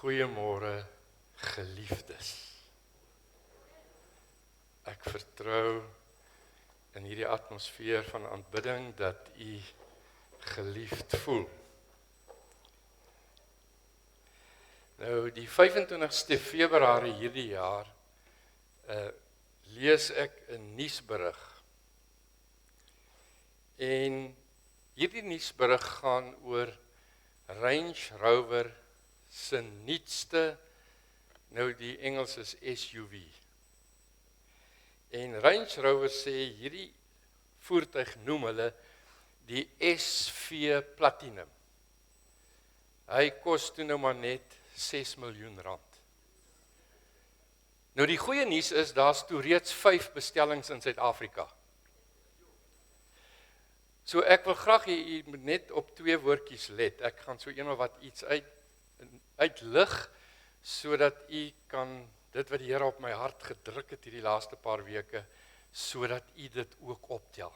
Goeiemôre geliefdes. Ek vertrou in hierdie atmosfeer van aanbidding dat u geliefd voel. Nou die 25ste Februarie hierdie jaar lees ek 'n nuusberig. En hierdie nuusberig gaan oor Range Rover se nuutste, nou die Engels is SUV. En Range Rover sê hierdie voertuig noem hulle die SV Platinum. Hy kos toe nou maar net 6 miljoen rand. Nou die goeie nuus is, daar's toe reeds 5 bestellings in Suid-Afrika. So ek wil graag hê u moet net op 2 woordjies let. Ek gaan so eenmaal wat iets uitlig, sodat u kan, dit wat die Here op my hart gedruk het hierdie laaste paar weke, sodat u dit ook optel.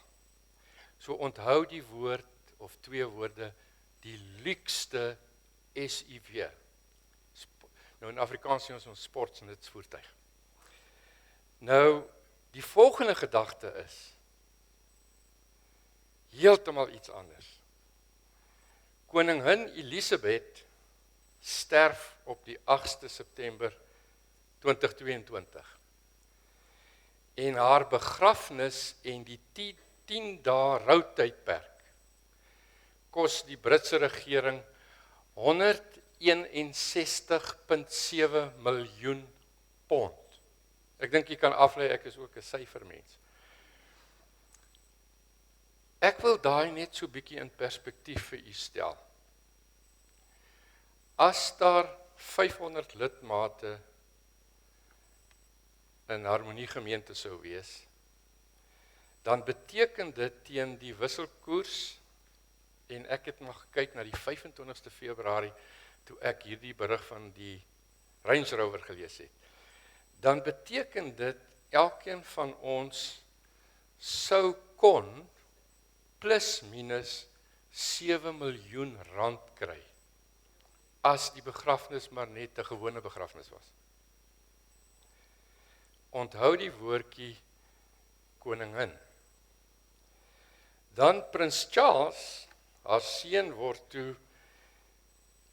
So onthou die woord, of 2 woorde, die luukste SUV. Nou in Afrikaans sê ons sportsnutsvoertuig. Nou, die volgende gedagte is heeltemal iets anders. Koningin Elisabeth sterf op die 8ste September 2022. En haar begrafnis en die 10 dae routydperk kos die Britse regering 161,7 miljoen pond. Ek dink jy kan aflei, ek is ook 'n syfermens. Ek wil daai net so bietjie in perspektief vir u stel. As daar 500 lidmate in Harmonie gemeente sou wees, dan beteken dit teen die wisselkoers, en ek het nog gekyk na die 25ste Februarie, toe ek hierdie berig van die Range Rover gelees het, dan beteken dit, elkeen van ons sou kon, plus minus 7 miljoen rand kry, as die begrafnis maar net 'n gewone begrafnis was. Onthou die woordjie koningin. Dan Prins Charles, haar seun, word toe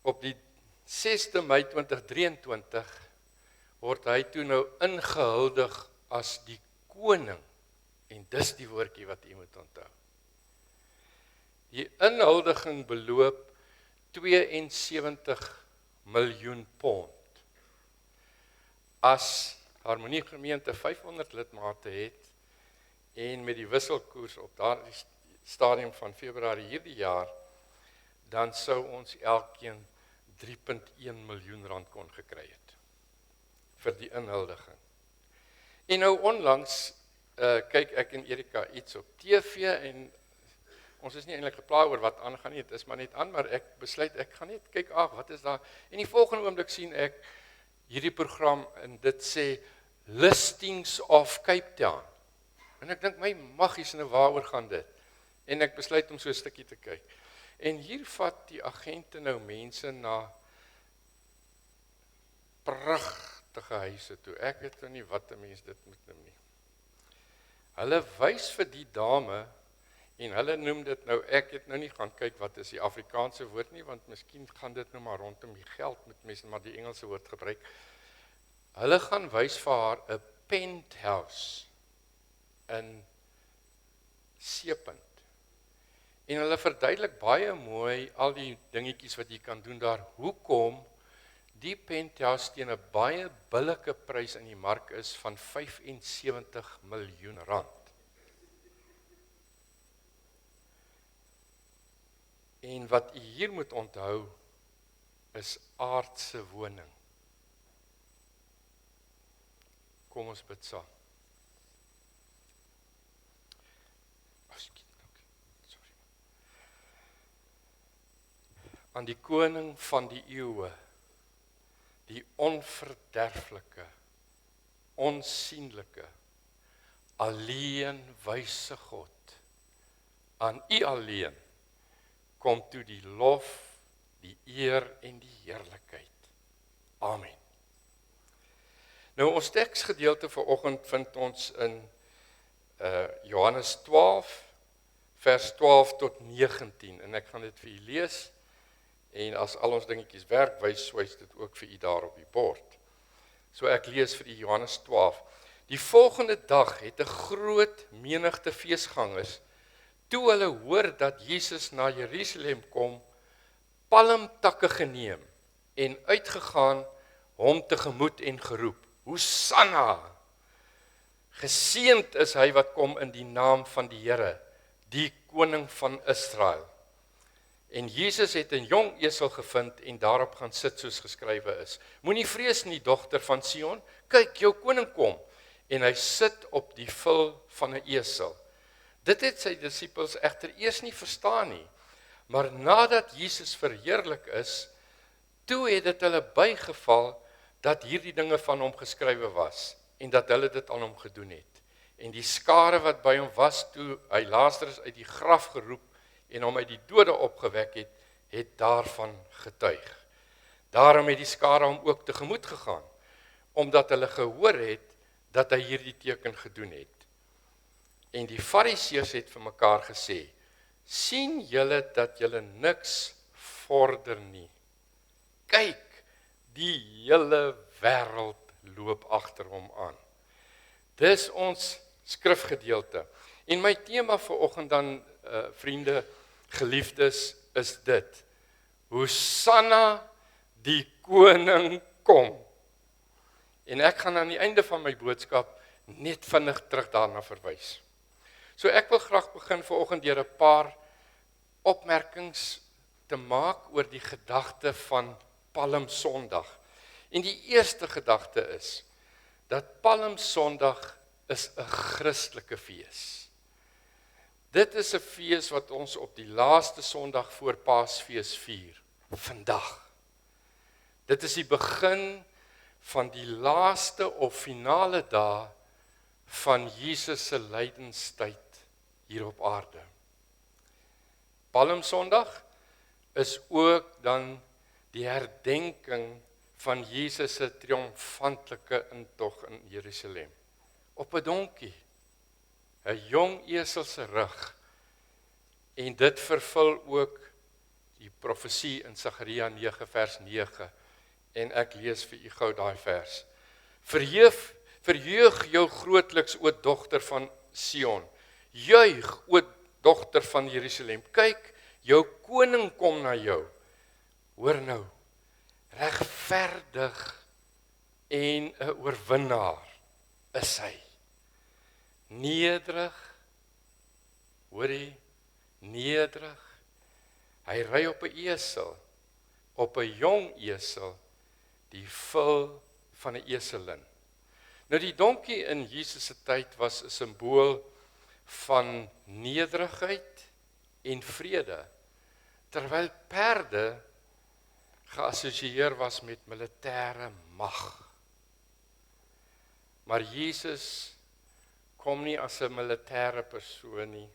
op die 6de Mei 2023 word hy toe nou ingehuldig as die koning, en dis die woordjie wat u moet onthou. Die inhuldiging beloop 72 miljoen pond. As Harmonie gemeente 500 lidmate het, en met die wisselkoers op daardie stadium van Februarie hierdie jaar, dan sou ons elkeen 3,1 miljoen rand kon gekry het, vir die inhuldiging. En nou onlangs, kyk ek en Erika iets op TV, en ons is nie eintlik gepla oor wat aangaan nie, dit is maar net aan, maar ek besluit, ek gaan net kyk, wat is daar, en die volgende oomblik sien ek hierdie program, en dit sê, Listings of Cape Town, en ek dink, my magies, nou waaroor gaan dit, en ek besluit om so 'n stukkie te kyk, en hier vat die agente nou mense na pragtige huise toe, ek weet nou nie wat 'n mens dit moet noem nie. Hulle wys vir die dame, en hulle noem dit nou, ek het nou nie gaan kyk wat is die Afrikaanse woord nie, want miskien gaan dit nou maar rondom die geld, met mense maar die Engelse woord gebruik. Hulle gaan wys vir haar 'n penthouse in Seepunt. En hulle verduidelik baie mooi al die dingetjies wat jy kan doen daar, hoekom die penthouse teen 'n baie billike prys in die mark is van 75 miljoen rand. En wat u hier moet onthou, is aardse woning. Kom ons bid saam. Sorry. Aan die koning van die eeue, die onverderflike, onsienlike, alleen wyse God, aan u alleen, kom toe die lof, die eer en die heerlikheid. Amen. Nou ons teksgedeelte vanoggend vind ons in Johannes 12 vers 12 tot 19 en ek gaan dit vir u lees en as al ons dingetjies werk, wys dit ook vir u daar op die bord. So ek lees vir u Johannes 12. Die volgende dag het 'n groot menigte feesgangers, toe hulle hoor dat Jesus na Jerusalem kom, palmtakke geneem en uitgegaan hom tegemoet en geroep, Hosanna! Geseënd is hy wat kom in die naam van die Here, die koning van Israel. En Jesus het 'n jong esel gevind en daarop gaan sit soos geskrywe is. Moenie vrees nie, dogter van Sion, kyk, jou koning kom, en hy sit op die vil van 'n esel. Dit het sy disippels egter eers nie verstaan nie, maar nadat Jesus verheerlik is, toe het dit hulle bygeval dat hierdie dinge van hom geskrywe was, en dat hulle dit aan hom gedoen het. En die skare wat by hom was, toe hy Lazarus uit die graf geroep, en hom uit die dode opgewek het, het daarvan getuig. Daarom het die skare hom ook tegemoet gegaan, omdat hulle gehoor het, dat hy hierdie teken gedoen het. En die Fariseërs het vir mekaar gesê, sien julle dat julle niks vorder nie? Kyk, die hele wêreld loop agter hom aan. Dis ons skrifgedeelte. En my tema vanoggend dan, vriende, geliefdes, is dit. Hosanna, die koning kom. En ek gaan aan die einde van my boodskap net vinnig terug daarna verwys. So ek wil graag begin vanoggend deur 'n paar opmerkings te maak oor die gedagte van Palmsondag. En die eerste gedagte is, dat Palmsondag is 'n Christelike fees. Dit is 'n fees wat ons op die laaste Sondag voor Paasfees vier, vandag. Dit is die begin van die laaste of finale dae van Jesus se lydenstyd hier op aarde. Palmsondag is ook dan die herdenking van Jesus se triomfantelike intog in Jerusalem. Op 'n donkie, 'n jong esel se rug, en dit vervul ook die profesie in Sagaria 9 vers 9, en ek lees vir u gou daai vers. Verheug jou grootliks, o dogter van Sion, juig, o dogter van Jerusalem, kyk, jou koning kom na jou. Hoor nou, regverdig en 'n oorwinnaar is hy. Nederig, hoor jy, nederig. Hy ry op 'n esel, op 'n jong esel, die vil van 'n eselin. Nou die donkie in Jesus se tyd was 'n simbool van nederigheid en vrede, terwyl perde geassosieer was met militêre mag. Maar Jesus kom nie as 'n militêre persoon nie.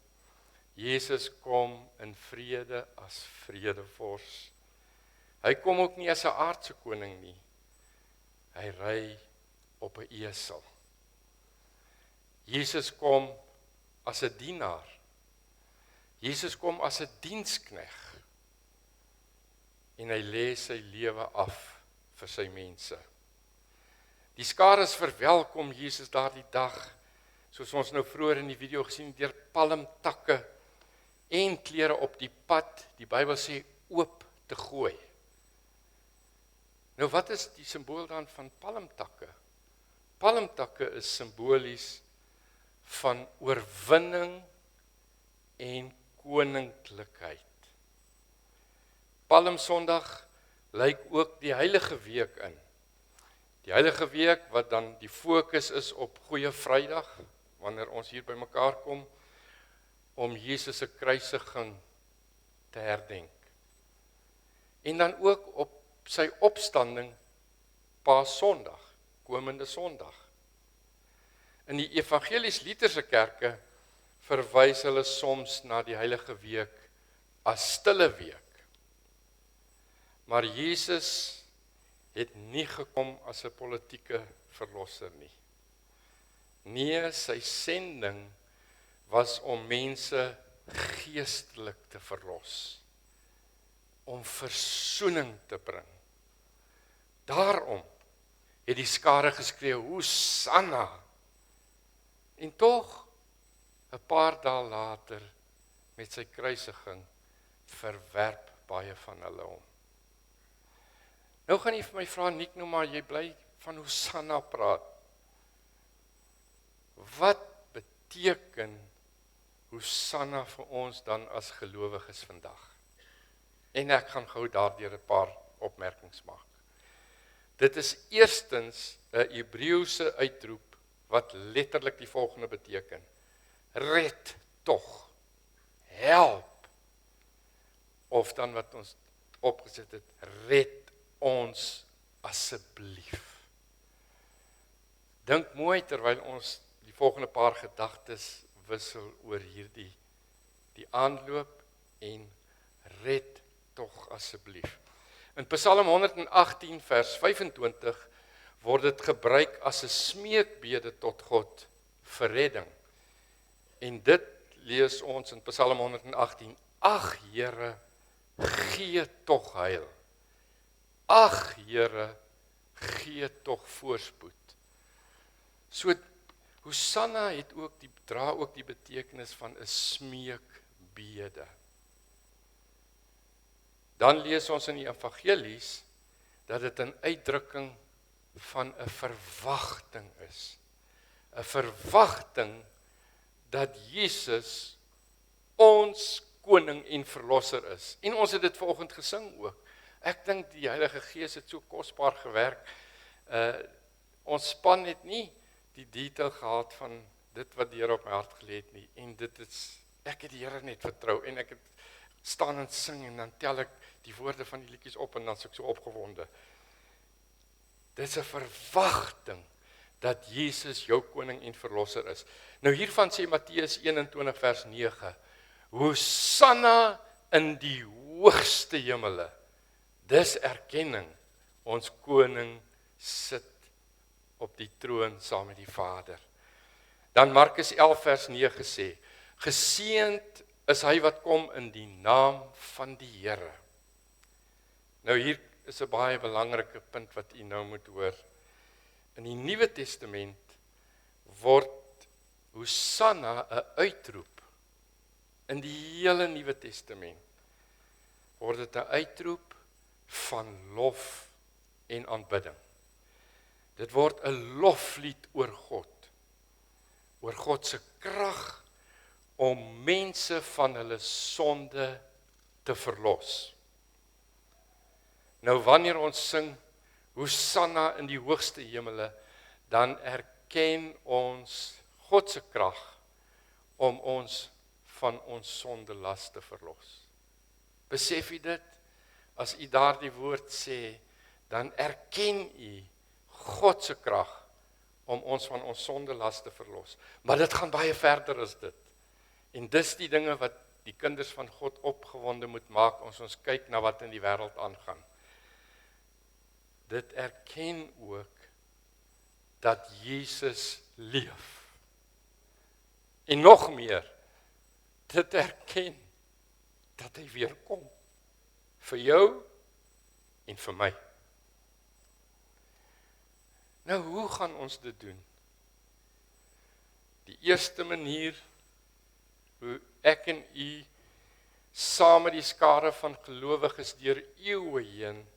Jesus kom in vrede as vredevors. Hy kom ook nie as 'n aardse koning nie. Hy ry op 'n esel. Jesus kom as 'n dienaar. Jesus kom as 'n dienskneg. En hy lê sy lewe af vir sy mense. Die skares verwelkom Jesus daardie dag, soos ons nou vroeër in die video gesien, deur palmtakke en klere op die pad, die Bybel sê, oop te gooi. Nou wat is die simbool dan van palmtakke? Palmtakke is simbolies van oorwinning en koninklikheid. Palmsondag lyk ook die Heilige Week in. Die Heilige Week wat dan die fokus is op Goeie Vrydag, wanneer ons hier by mekaar kom, om Jesus se kruisiging te herdenk. En dan ook op sy opstanding Paasondag, komende Sondag. In die evangelies-Lutherse kerke verwys hulle soms na die Heilige Week as stille week. Maar Jesus het nie gekom as 'n politieke verlosser nie. Nee, sy sending was om mense geestelik te verlos, om versoening te bring. Daarom het die skare geskreeu, Hosanna. En tog, 'n paar dae later, met sy kruisiging, verwerp baie van hulle hom. Nou gaan jy vir my vra, Nick, nou maar jy bly van Hosanna praat. Wat beteken Hosanna vir ons dan as gelowiges vandag? En ek gaan gou daardeur 'n paar opmerkings maak. Dit is eerstens 'n Hebreëse uitroep wat letterlik die volgende beteken: red tog, help. Of dan wat ons opgesit het, red ons asseblief. Dink mooi terwyl ons die volgende paar gedagtes wissel oor hierdie die aanloop en red tog asseblief. In Psalm 118 vers 25 word dit gebruik as 'n smeekbede tot God vir redding. En dit lees ons in Psalm 118: Ag Here, gee tog heil. Ag Here, gee tog voorspoed. So Hosanna het ook dra ook die betekenis van 'n smeekbede. Dan lees ons in die evangelies dat dit 'n uitdrukking van 'n verwagting is. 'n Verwagting dat Jesus ons koning en verlosser is. En ons het dit vanoggend gesing ook. Ek dink die Heilige Gees het so kosbaar gewerk. Ons span het nie die detail gehad van dit wat die Here op my hart gelê het nie. En ek het die Here net vertrou en ek het staan en sing en dan tel ek die woorde van die liedjies op en dan is ek so opgewonde. Dit is 'n verwagting dat Jesus jou koning en verlosser is. Nou hiervan sê Matteus 21 vers 9, Hosanna in die hoogste hemele. Dis erkenning, ons koning sit op die troon saam met die Vader. Dan Markus 11 vers 9 sê, geseënd is hy wat kom in die naam van die Here. Nou hier is 'n baie belangrike punt wat u nou moet hoor. In die Nuwe Testament word Hosanna 'n uitroep. In die hele Nuwe Testament word dit 'n uitroep van lof en aanbidding. Dit word 'n loflied oor God se krag om mense van hulle sonde te verlos. Nou wanneer ons sing Hosanna in die hoogste hemele, dan erken ons God se krag om ons van ons sondelas te verlos. Besef u dit? As u daardie woord sê, dan erken u God se krag om ons van ons sondelas te verlos. Maar dit gaan baie verder as dit. En dis die dinge wat die kinders van God opgewonde moet maak as ons kyk na wat in die wêreld aangaan. Dit erken ook dat Jesus leef. En nog meer, dit erken dat hy weer kom. Vir jou en vir my. Nou, hoe gaan ons dit doen? Die eerste manier, hoe ek en u saam met die skare van gelowiges deur eeue heen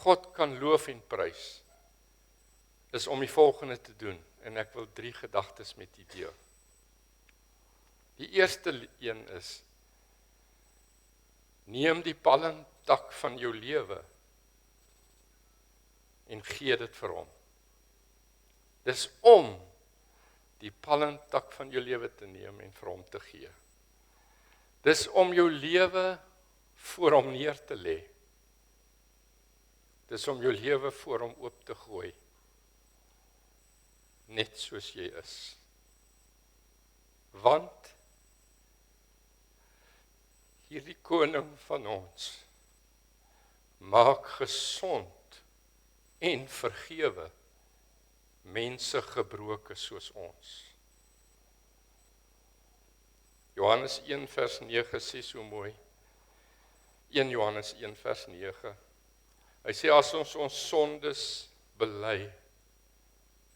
God kan loof en prys, is om die volgende te doen, en ek wil 3 gedagtes met u deel. Die eerste een is, neem die palmtak van jou lewe en gee dit vir hom. Dis om die palmtak van jou lewe te neem en vir hom te gee. Dis om jou lewe voor hom neer te lê. Dis om jou lewe voor hom oop te gooi. Net soos jy is. Want hierdie koning van ons maak gesond en vergewe mense gebroke soos ons. Johannes 1 vers 9 sê so mooi, 1 Johannes 1 vers 9, hy sê as ons sondes bely,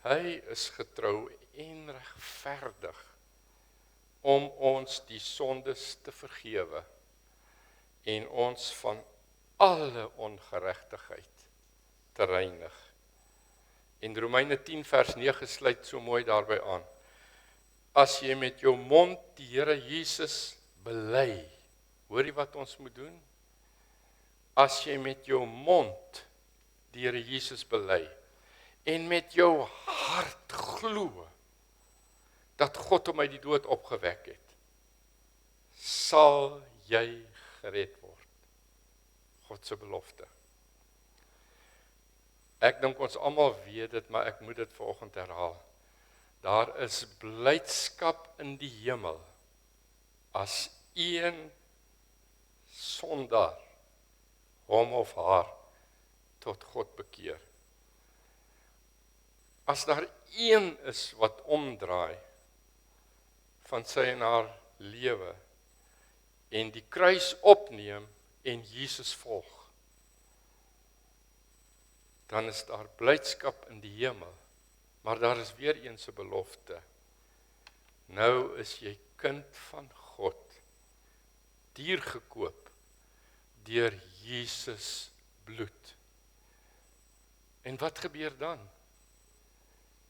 hy is getrou en regverdig om ons die sondes te vergewe en ons van alle ongeregtigheid te reinig. En Romeine 10 vers 9 sluit so mooi daarby aan. As jy met jou mond die Here Jesus bely, hoor jy wat ons moet doen? As jy met jou mond die Here Jesus bely en met jou hart glo dat God hom uit die dood opgewek het, sal jy gered word. God se belofte. Ek dink ons almal weet dit, maar ek moet dit vanoggend herhaal. Daar is blydskap in die hemel as een sondaar hom of haar tot God bekeer. As daar een is wat omdraai van sy en haar lewe en die kruis opneem en Jesus volg, dan is daar blydskap in die hemel. Maar daar is weer een se belofte. Nou is jy kind van God, duur gekoop deur Jesus bloed. En wat gebeur dan?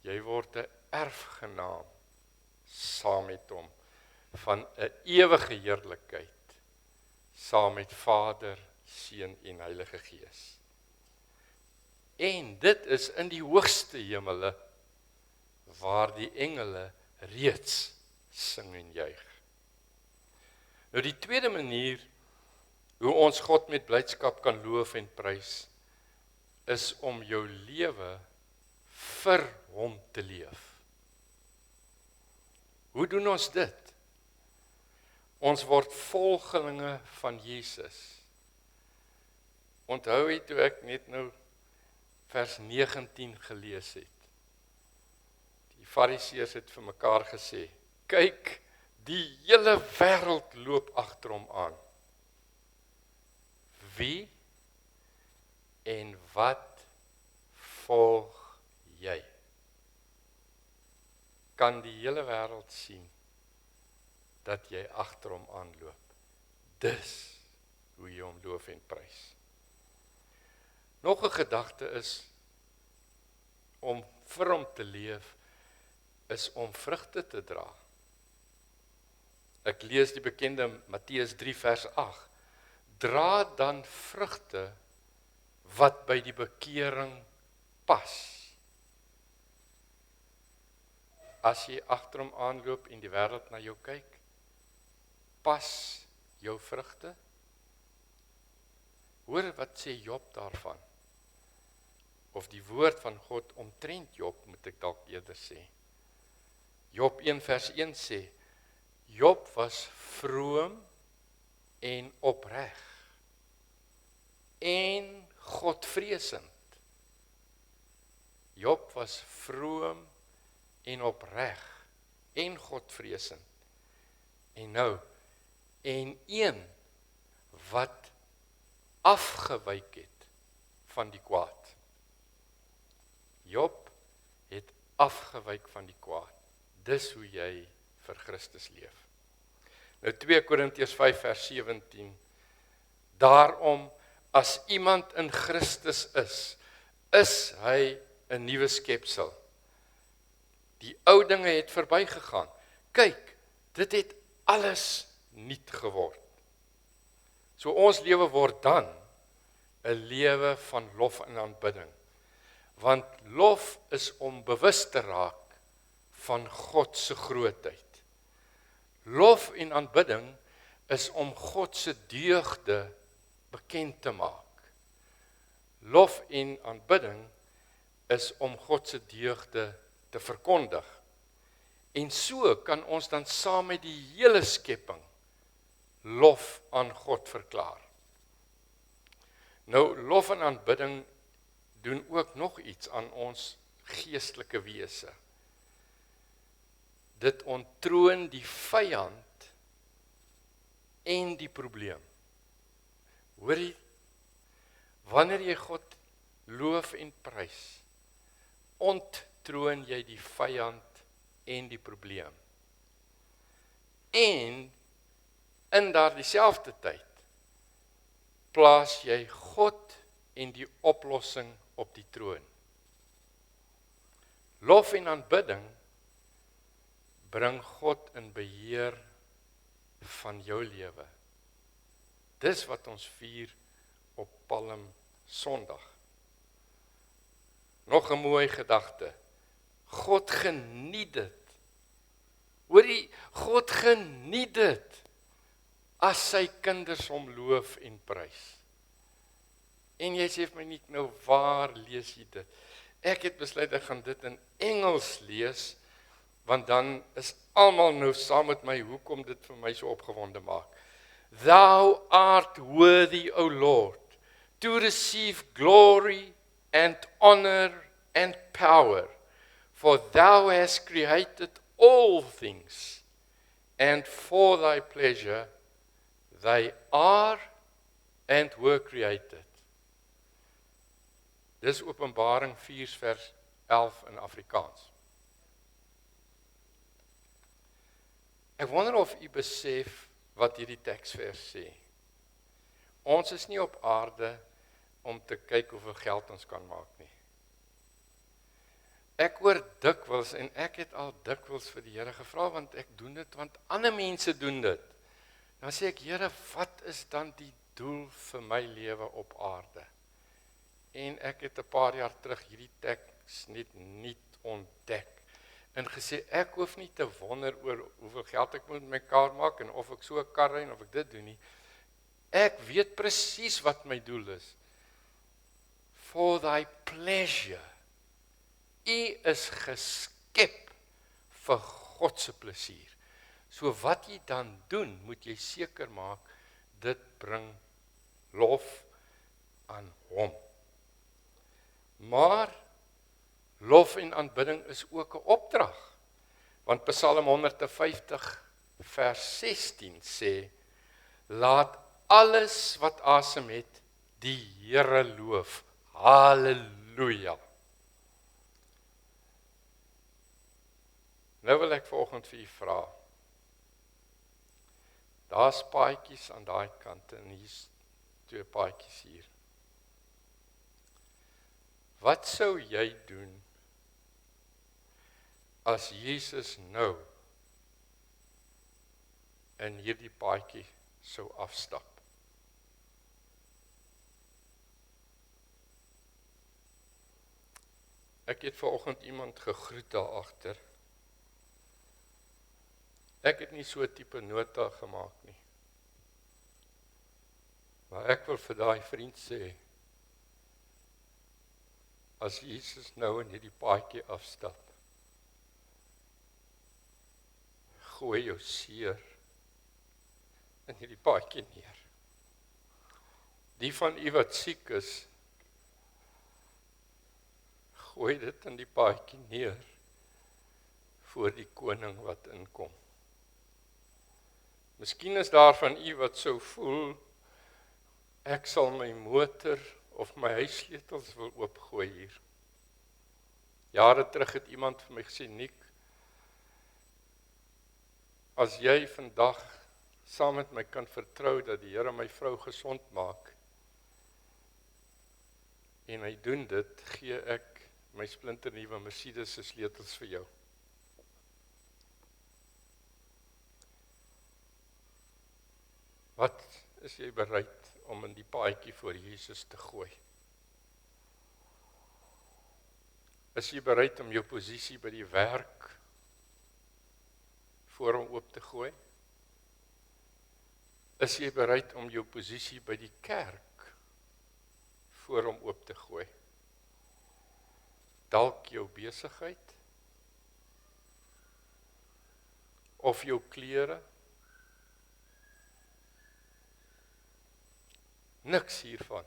Jy word 'n erfgenaam saam met hom van 'n ewige heerlikheid saam met Vader, Seun en Heilige Gees. En dit is in die hoogste hemele waar die engele reeds sing en juig. Nou die tweede manier hoe ons God met blydskap kan loof en prys, is om jou lewe vir hom te leef. Hoe doen ons dit? Ons word volgelinge van Jesus. Onthou jy toe ek net nou vers 19 gelees het. Die Fariseërs het vir mekaar gesê, kyk, die hele wêreld loop agter hom aan. Wie en wat volg jy? Kan die hele wêreld sien dat jy agter hom aanloop? Dis hoe jy hom loof en prys. Nog 'n gedagte is, om vir hom te leef, is om vrugte te dra. Ek lees die bekende Matteus 3 vers 8. Dra dan vrugte wat by die bekering pas. As jy agter hom aanloop en die wêreld na jou kyk, pas jou vrugte? Hoor wat sê Job daarvan? Of die woord van God omtrent Job, moet ek dalk eerder sê. Job 1 vers 1 sê, Job was vroom en opreg en Godvreesend. Job was vroom en opreg en Godvreesend. En nou, en een wat afgewyk het van die kwaad. Job het afgewyk van die kwaad. Dis hoe jy vir Christus leef. Nou 2 Korintiërs 5 vers 17. Daarom, as iemand in Christus is hy 'n nuwe skepsel. Die ou dinge het verbygegaan. Kyk, dit het alles nuut geword. So ons lewe word dan 'n lewe van lof en aanbidding. Want lof is om bewus te raak van God se grootheid. Lof en aanbidding is om God se deugde bekend te maak. Lof en aanbidding is om God se deugde te verkondig. En so kan ons dan saam met die hele skepping lof aan God verklaar. Nou, lof en aanbidding doen ook nog iets aan ons geestelike wese. Dit onttroon die vyand en die probleem. Hoor jy, wanneer jy God loof en prys, onttroon jy die vyand en die probleem. En in daardie selfde tyd plaas jy God en die oplossing op die troon. Lof en aanbidding bring God in beheer van jou lewe. Dis wat ons vier op Palm Sondag. Nog 'n mooi gedagte. God geniet dit. Hoorie, God geniet dit as sy kinders hom loof en prys. En jy sê vir my nie, nou waar lees jy dit? Ek het besluit ek gaan dit in Engels lees, want dan is almal nou saam met my, hoekom dit vir my so opgewonde maak. Thou art worthy, O Lord, to receive glory and honor and power, for thou hast created all things, and for thy pleasure they are and were created. Dis Openbaring 4 vers 11 in Afrikaans. Ek wonder of u besef wat hierdie teksvers sê. Ons is nie op aarde om te kyk hoeveel geld ons kan maak nie. Ek hoor dikwels, en ek het al dikwels vir die Here gevra, want ek doen dit, want ander mense doen dit. Dan sê ek, Here, wat is dan die doel vir my lewe op aarde? En ek het 'n paar jaar terug hierdie teks net nie ontdek. En gesê, ek hoef nie te wonder oor hoeveel geld ek moet met my kar maak, en of ek so 'n kar ry, en of ek dit doen nie. Ek weet presies wat my doel is. For thy pleasure. U is geskep vir God se plesier. So wat jy dan doen, moet jy seker maak, dit bring lof aan hom. Maar lof en aanbidding is ook 'n opdrag. Want Psalm 150 vers 16 sê, laat alles wat asem het, die Here loof. Halleluja. Nou wil ek vanoggend vir u vra. Daar's paadjies aan daai kant en hier's 2 paadjies hier. Wat sou jy doen as Jesus nou in hierdie paadjie sou afstap? Ek het vanoggend iemand gegroet daar agter. Ek het nie so 'n tipe nota gemaak nie. Maar ek wil vir daai vriend sê, as Jesus nou in hierdie paadjie afstap, gooi jou seer in hierdie paadjie neer. Die van u wat siek is, gooi dit in die paadjie neer voor die koning wat inkom. Miskien is daar van u wat sou voel, ek sal my motor of my huissleutels wil oopgooi hier. Jare terug het iemand vir my gesê, Nick, as jy vandag saam met my kan vertrou dat die Here my vrou gesond maak, en hy doen dit, gee ek my splinternuwe Mercedes se sleutels vir jou. Wat is jy bereid om in die paadjie voor Jesus te gooi? Is jy bereid om jou posisie by die werk voor hom oop te gooi? Is jy bereid om jou posisie by die kerk voor hom oop te gooi? Dalk jou besigheid? Of jou klere? Niks hiervan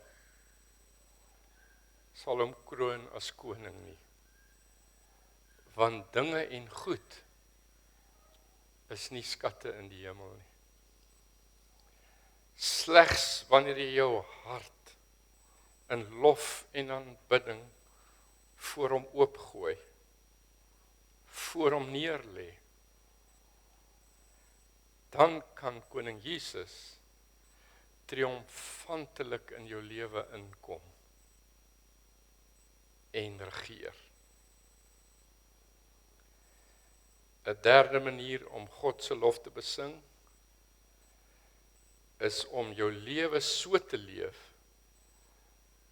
sal hom kroon as koning nie. Want dinge en goed is nie skatte in die hemel nie. Slegs wanneer jy jou hart in lof en aanbidding voor hom oopgooi, voor hom neerlê, dan kan koning Jesus triomfantelik in jou lewe inkom en regeer. 'n derde manier om God se lof te besing is om jou lewe so te leef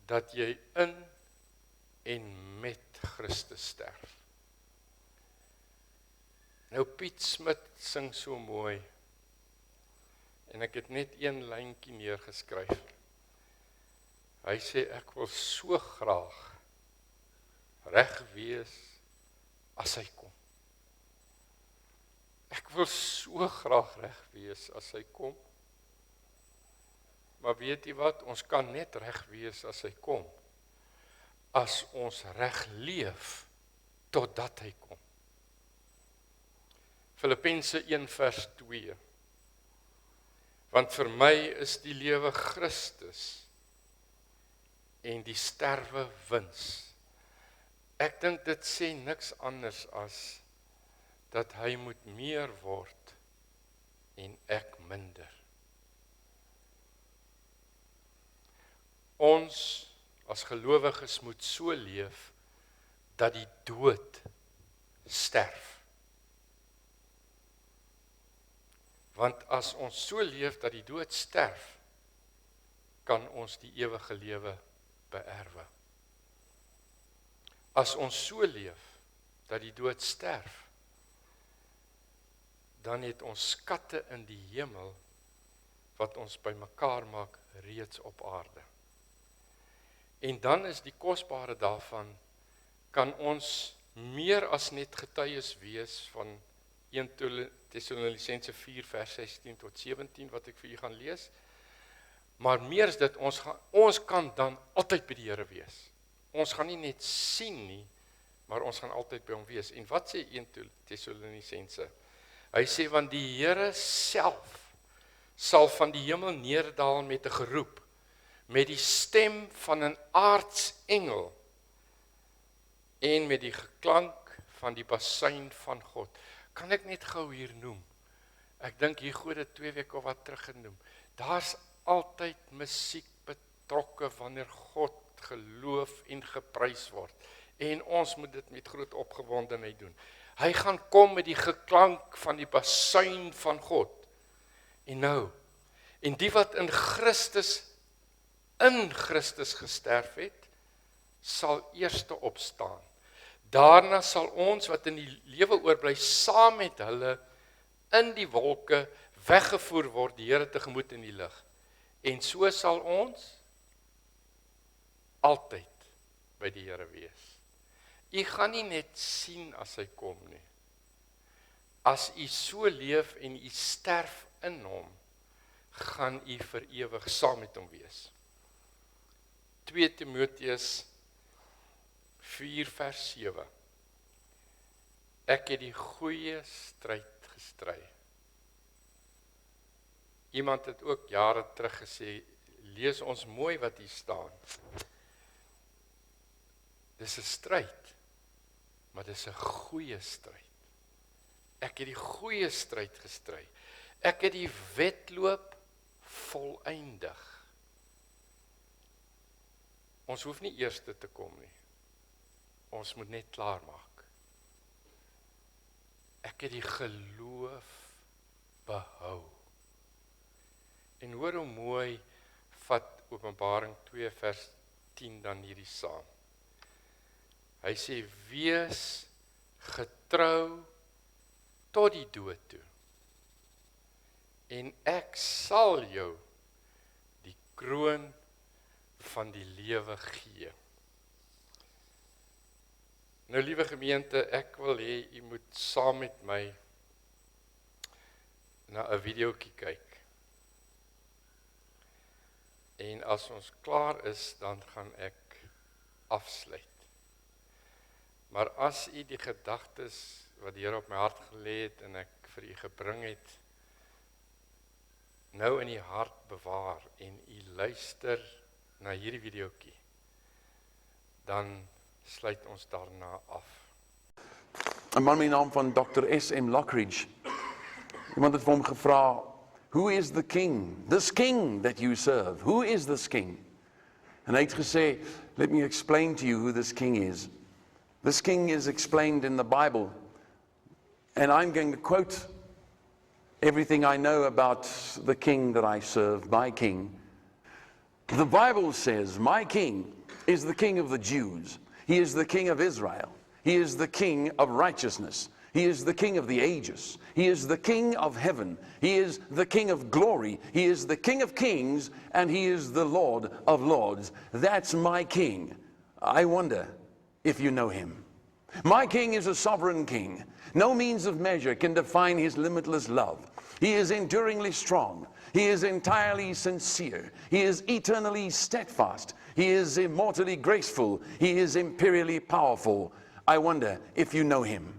dat jy in en met Christus sterf. Nou Piet Smit sing so mooi en ek het net een lyntjie neergeskryf. Hy sê ek wil so graag reg wees as hy kom. Ek wil so graag reg wees as hy kom. Maar weet jy wat, ons kan net reg wees as hy kom, as ons reg leef, totdat hy kom. Filippense 1 vers 2. Want vir my is die lewe Christus, en die sterwe wins. Ek dink dit sê niks anders as, dat hy moet meer word, en ek minder. Ons as gelowiges moet so leef, dat die dood sterf. Want as ons so leef, dat die dood sterf, kan ons die ewige lewe beerwe. As ons so leef, dat die dood sterf, dan het ons skatte in die hemel, wat ons bymekaar maak, reeds op aarde. En dan is die kosbare daarvan, kan ons meer as net getuies wees van 1 Tessalonisense 4 vers 16 tot 17, wat ek vir julle gaan lees. Maar meer is dit, ons kan dan altyd by die Here wees. Ons gaan nie net sien nie, maar ons gaan altyd by hom wees. En wat sê 1 Tessalonisense? Hy sê, want die Here self sal van die hemel neerdaal met 'n geroep, met die stem van 'n aartsengel en met die geklank van die basuin van God. Kan ek net gou hier noem? Ek dink hier gooi dit 2 weke of wat terug genoem. Daar's altyd musiek betrokke wanneer God geloof en geprys word. En ons moet dit met groot opgewondenheid doen. Hy gaan kom met die geklank van die basuin van God. En nou, en die wat in Christus gesterf het, sal eerste opstaan. Daarna sal ons wat in die lewe oorbly, saam met hulle in die wolke weggevoer word, die Here tegemoet in die lig. En so sal ons altyd by die Here wees. U gaan nie net sien as hy kom nie. As u so leef en u sterf in hom, gaan u vir ewig saam met hom wees. 2 Timoteus 4 vers 7. Ek het die goeie stryd gestry. Iemand het ook jare terug gesê, lees ons mooi wat hier staan. Dis 'n stryd, maar dis 'n goeie stryd. Ek het die goeie stryd gestry. Ek het die wedloop volëindig. Ons hoef nie eerste te kom nie. Ons moet net klaar maak. Ek het die geloof behou. En hoor hoe mooi vat Openbaring 2 vers 10 dan hierdie saam. Hy sê, wees getrou tot die dood toe. En ek sal jou die kroon van die lewe gee. Nou liewe gemeente, ek wil hê u moet saam met my na 'n videoetjie kyk. En as ons klaar is, dan gaan ek afsluit. Maar as u die gedagtes wat die Here op my hart gelê het en ek vir u gebring het, nou in die hart bewaar en u luister na hierdie videoetjie, dan sluit ons daarna af. 'n man met die naam van Dr. S.M. Lockridge. Iemand het vir hom gevra, who is the king? This king that you serve. Who is this king? En hy het gesê, let me explain to you who this king is. This king is explained in the Bible. And I'm going to quote everything I know about the king that I serve, my king. The Bible says, my king is the king of the Jews. He is the king of Israel. He is the king of righteousness. He is the king of the ages. He is the king of heaven. He is the king of glory. He is the king of kings, and he is the Lord of lords. That's my king. I wonder if you know him. My king is a sovereign king. No means of measure can define his limitless love. He is enduringly strong. He is entirely sincere. He is eternally steadfast. He is immortally graceful. He is imperially powerful. I wonder if you know him.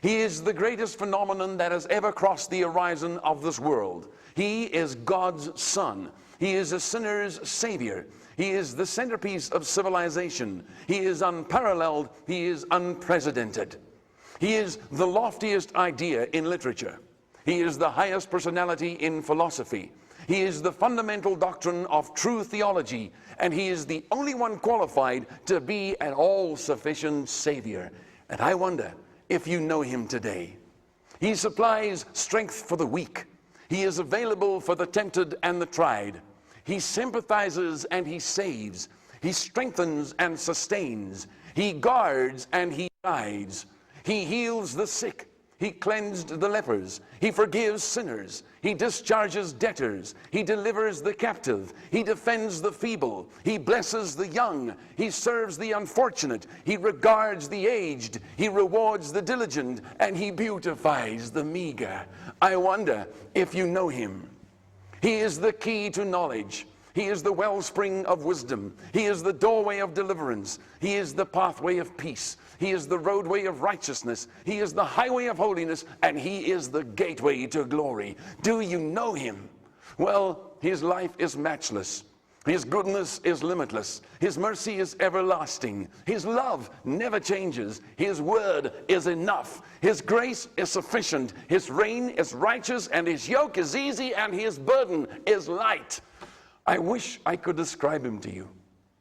He is the greatest phenomenon that has ever crossed the horizon of this world. He is God's Son. He is a sinner's Savior. He is the centerpiece of civilization. He is unparalleled. He is unprecedented. He is the loftiest idea in literature. He is the highest personality in philosophy. He is the fundamental doctrine of true theology, and he is the only one qualified to be an all-sufficient Savior. And I wonder if you know him today. He supplies strength for the weak. He is available for the tempted and the tried. He sympathizes and he saves. He strengthens and sustains. He guards and he guides. He heals the sick. He cleansed the lepers. He forgives sinners. He discharges debtors. He delivers the captive. He defends the feeble. He blesses the young. He serves the unfortunate. He regards the aged. He rewards the diligent. And he beautifies the meager. I wonder if you know him. He is the key to knowledge. He is the wellspring of wisdom. He is the doorway of deliverance. He is the pathway of peace. He is the roadway of righteousness. He is the highway of holiness, and he is the gateway to glory. Do you know him? Well, his life is matchless. His goodness is limitless. His mercy is everlasting. His love never changes. His word is enough. His grace is sufficient. His reign is righteous, and his yoke is easy, and his burden is light. I wish I could describe him to you,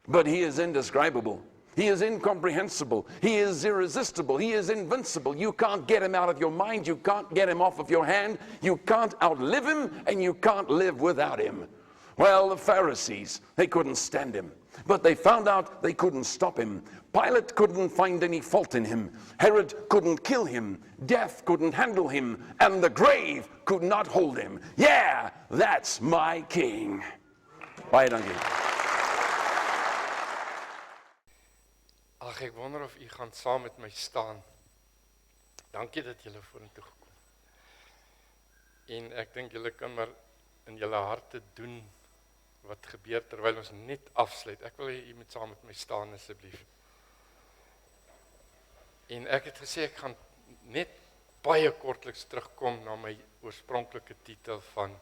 but he is indescribable. He is incomprehensible. He is irresistible. He is invincible. You can't get him out of your mind. You can't get him off of your hand. You can't outlive him, and you can't live without him. Well, the Pharisees, they couldn't stand him, but they found out they couldn't stop him. Pilate couldn't find any fault in him. Herod couldn't kill him. Death couldn't handle him, and the grave could not hold him. Yeah, that's my king. Baie dankie. Ag, ek wonder of u gaan saam met my staan. Dankie dat julle vorentoe gekom. En ek dink julle kan maar in julle harte doen wat gebeur terwyl ons net afsluit. Ek wil hê u moet saam met my staan asseblief. En ek het gesê ek gaan net baie kortliks terugkom na my oorspronklike titel van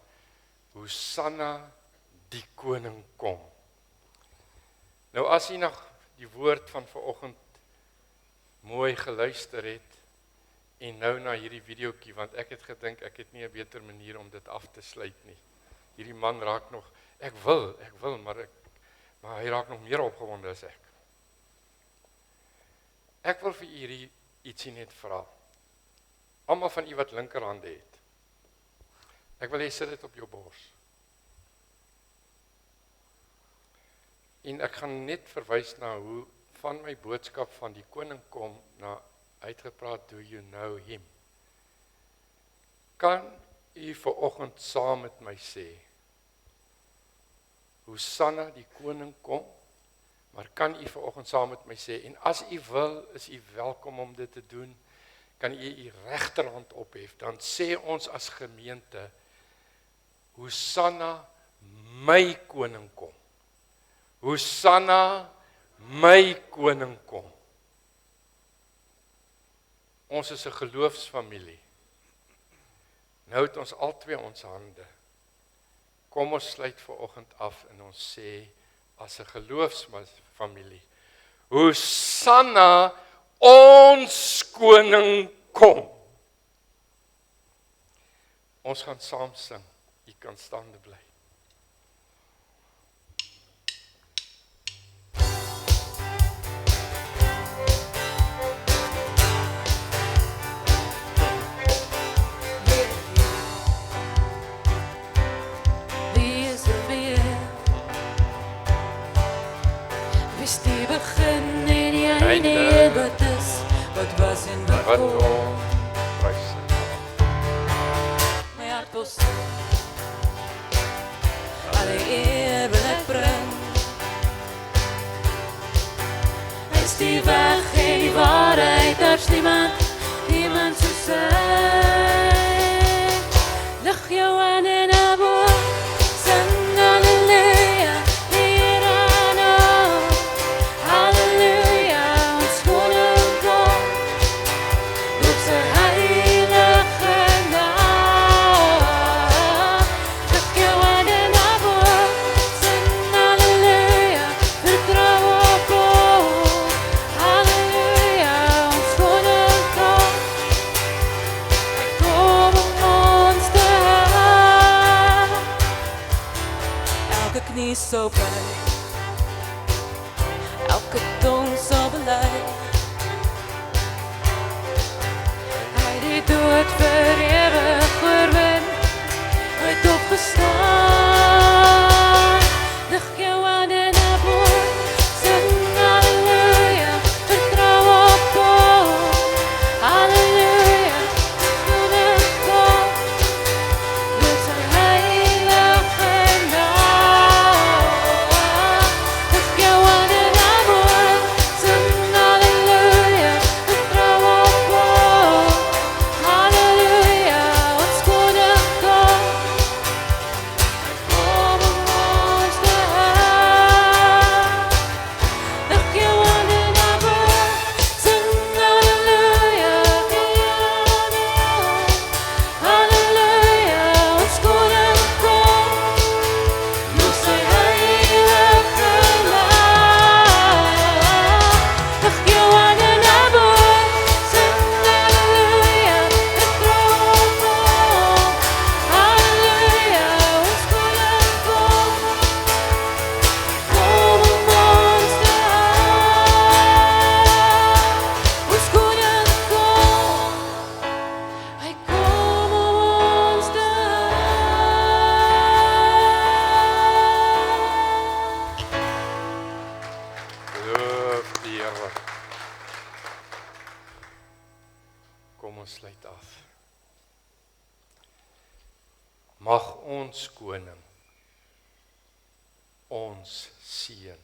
Hosanna, die koning kom. Nou as jy nog die woord van vanoggend mooi geluister het en nou na hierdie videoetjie, want ek het gedink ek het nie 'n beter manier om dit af te sluit nie. Hierdie man raak nog, ek wil, maar hy raak nog meer opgewonde as ek. Ek wil vir hierdie ietsie net vra. Almal van u wat linkerhande het. Ek wil hê sit dit op jou bors. En ek gaan net verwys na hoe van my boodskap van die koning kom na uitgepraat, do you know him? Kan u vanoggend saam met my sê, Hosanna, die koning kom, maar kan u vanoggend saam met my sê, en as u wil, is u welkom om dit te doen, kan u u regterhand ophef, dan sê ons as gemeente, Hosanna, my koning kom. Hosanna, my koning kom. Ons is 'n geloofsfamilie. Nou het ons albei ons hande. Kom ons sluit vanoggend af en ons sê as 'n geloofsfamilie, Hosanna, ons koning kom. Ons gaan saam sing. Jy kan staande bly. Wie is er weer? Wie is die begin en die einde? Wat is, wat was en wat Wat kom? kom? Prys. My hart wil sing. Alle eer wil ek bring. Hy is die weg en die waarheid, daar's niemand soos hy. Lig jou hande na bo, sing halleluja, hier aan hom. Halleluja, ons koning kom, loop sy heilige naam. Lig jou hande na bo, sing halleluja, vertrou op hom. Halleluja, ons koning kom, hy kom om ons te help. Elke knie sal buig, elke tong sal bely. Hy die dood vir ewig oorwin, hy het opgestaan. Lig jou hande na bo, sing halleluja, vertrou op hom. Halleluja, koning kom, loop sy heilige naam. Lig jou hande na bo, sing halleluja, vertrou op hom. Halleluja, ons koning kom, kom om ons te help. Lig jou hande na bo, sing halleluja, halleluja, ons koning kom, loop sy heilige naam. Lig jou hande na bo, sing halleluja, vertrou op hom. Halleluja, ons koning kom, kom om ons te help. Ons koning kom, hy kom om ons te help. Loof die Here. Kom ons sluit af. Mag ons koning ons seën.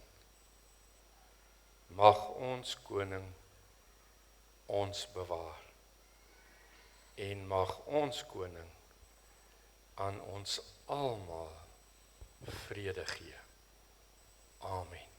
Mag ons koning ons bewaar. En mag ons koning aan ons almal vrede gee. Amen.